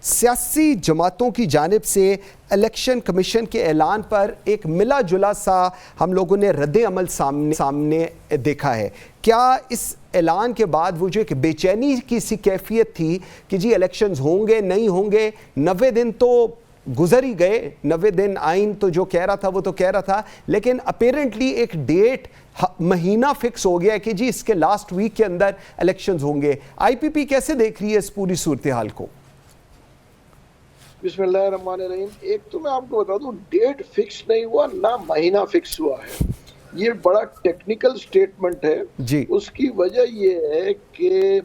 सियासी जमातों की जानिब से इलेक्शन कमीशन के ऐलान पर एक मिला जुला सा हम लोगों ने रद्द अमल सामने देखा है। क्या इस ऐलान के बाद वो जो एक बेचैनी की सी कैफियत थी कि जी इलेक्शंस होंगे नहीं होंगे, 90 दिन तो गुजर ही गए, 90 दिन आइन तो जो कह रहा था वो तो कह रहा था, लेकिन अपेरेंटली एक डेट महीना फिक्स हो गया है कि जी इसके लास्ट वीक के अंदर इलेक्शंस होंगे। आईपीपी कैसे देख रही है इस पूरी सूरत हाल को? बिस्मिल्लाहिर्रहमानिर्रहीम। एक तो मैं आपको बता दूं, डेट फिक्स नहीं हुआ ना महीना फिक्स हुआ है। ये बड़ा टेक्निकल स्टेटमेंट है जी। उसकी वजह ये है कि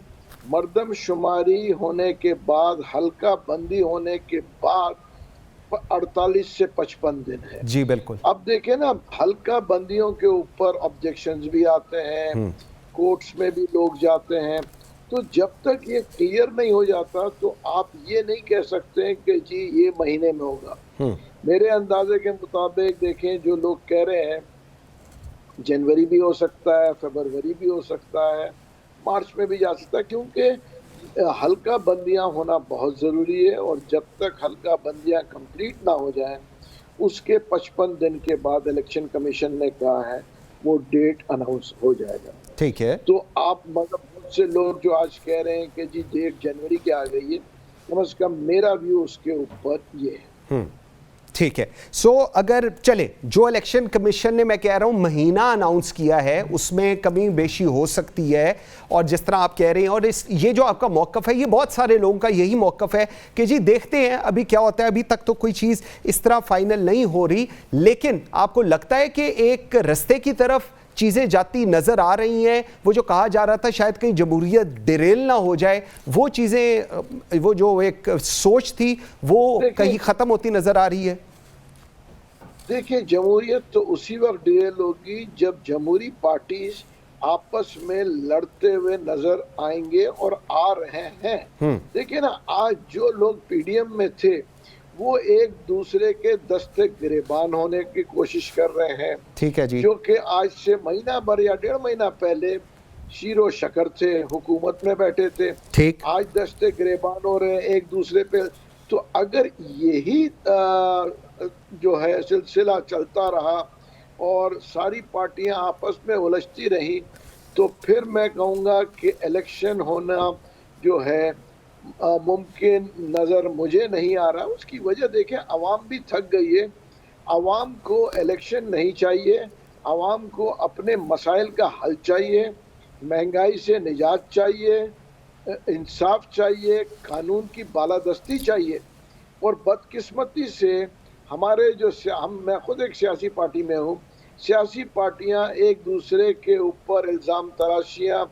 मर्दमशुमारी होने के बाद, हल्का बंदी होने के बाद 48 से 55 दिन है। जी बिल्कुल। अब देखें ना, हल्का बंदियों के ऊपर ऑब्जेक्शंस भी आते हैं, कोर्ट्स में भी लोग जाते हैं। तो जब तक ये क्लियर नहीं हो जाता तो आप ये नहीं कह सकते कि जी ये महीने में होगा। मेरे अंदाजे के मुताबिक देखें, जो लोग कह रहे हैं जनवरी भी हो सकता है, फरवरी भी हो सकता है, मार्च में भी जा सकता है, क्योंकि हल्का बंदियां होना बहुत ज़रूरी है। और जब तक हल्का बंदियां कंप्लीट ना हो जाएं, उसके 55 दिन के बाद इलेक्शन कमीशन ने कहा है वो डेट अनाउंस हो जाएगा। ठीक है। तो आप मतलब बहुत से लोग जो आज कह रहे हैं कि जी डेट जनवरी की आ गई है, कम से कम मेरा व्यू उसके ऊपर ये है। ठीक है। सो अगर चले जो इलेक्शन कमीशन ने, मैं कह रहा हूं महीना अनाउंस किया है, उसमें कमी बेशी हो सकती है। और जिस तरह आप कह रहे हैं, और ये जो आपका मौक़िफ़ है, ये बहुत सारे लोगों का यही मौक़िफ़ है कि जी देखते हैं अभी क्या होता है, अभी तक तो कोई चीज़ इस तरह फाइनल नहीं हो रही। लेकिन आपको लगता है कि एक रास्ते की तरफ चीज़ें जाती नज़र आ रही हैं? वो जो कहा जा रहा था शायद कहीं जमहूरियत डिरेल ना हो जाए, वो चीज़ें, वो जो एक सोच थी वो कहीं ख़त्म होती नज़र आ रही है? देखिए, जमहूरियत तो उसी वक्त डिरेल होगी जब जमहूरी पार्टीज आपस में लड़ते हुए नजर आएंगे, और आ रहे हैं। देखिए ना, आज जो लोग पीडीएम में थे वो एक दूसरे के दस्ते गिरेबान होने की कोशिश कर रहे हैं। ठीक है जी। जो कि आज से महीना भर या 1.5 महीना पहले शीरो शकर थे, हुकूमत में बैठे थे, ठीक। आज दस्ते गिरेबान हो रहे हैं एक दूसरे पे। तो अगर यही जो है सिलसिला चलता रहा और सारी पार्टियां आपस में उलझती रही, तो फिर मैं कहूँगा कि इलेक्शन होना जो है मुमकिन नज़र मुझे नहीं आ रहा। उसकी वजह देखें, अवाम भी थक गई है। अवाम को इलेक्शन नहीं चाहिए, अवाम को अपने मसाइल का हल चाहिए, महंगाई से निजात चाहिए, इंसाफ चाहिए, कानून की बालादस्ती चाहिए। और बदकिस्मती से हमारे जो मैं खुद एक सियासी पार्टी में हूँ, सियासी पार्टियाँ एक दूसरे के ऊपर इल्ज़ाम तराशियाँ,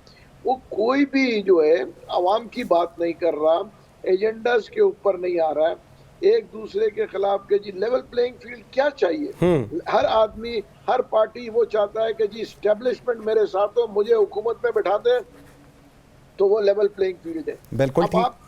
वो कोई भी जो है अवाम की बात नहीं कर रहा, एजेंडास के ऊपर नहीं आ रहा है, एक दूसरे के खिलाफ के जी लेवल प्लेइंग फील्ड क्या चाहिए। हर आदमी, हर पार्टी वो चाहता है कि जी स्टैब्लिशमेंट मेरे साथ हो, मुझे हुकूमत में बैठा दे, तो वो लेवल प्लेइंग फील्ड है। बिल्कुल। अब आप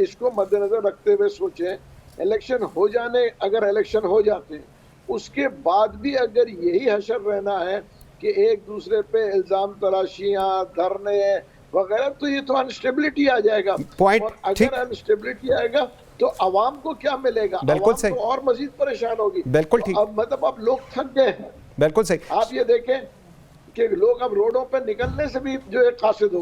इसको मद्देनजर रखते हुए सोचें, इलेक्शन हो जाने, अगर इलेक्शन हो जाते हैं उसके बाद भी अगर यही हशर रहना है कि एक दूसरे पे इल्जाम तराशियां, धरने वगैरह, तो ये तो अनस्टेबिलिटी आ जाएगा। और अगर अनस्टेबिलिटी आएगा तो अवाम को क्या मिलेगा? बिल्कुल अवाम तो और मजीद परेशान होगी। बिल्कुल ठीक। अब मतलब अब लोग थक गए हैं। बिल्कुल सही। आप ये देखें कि लोग अब रोडों पर निकलने से भी जो है कासिद हो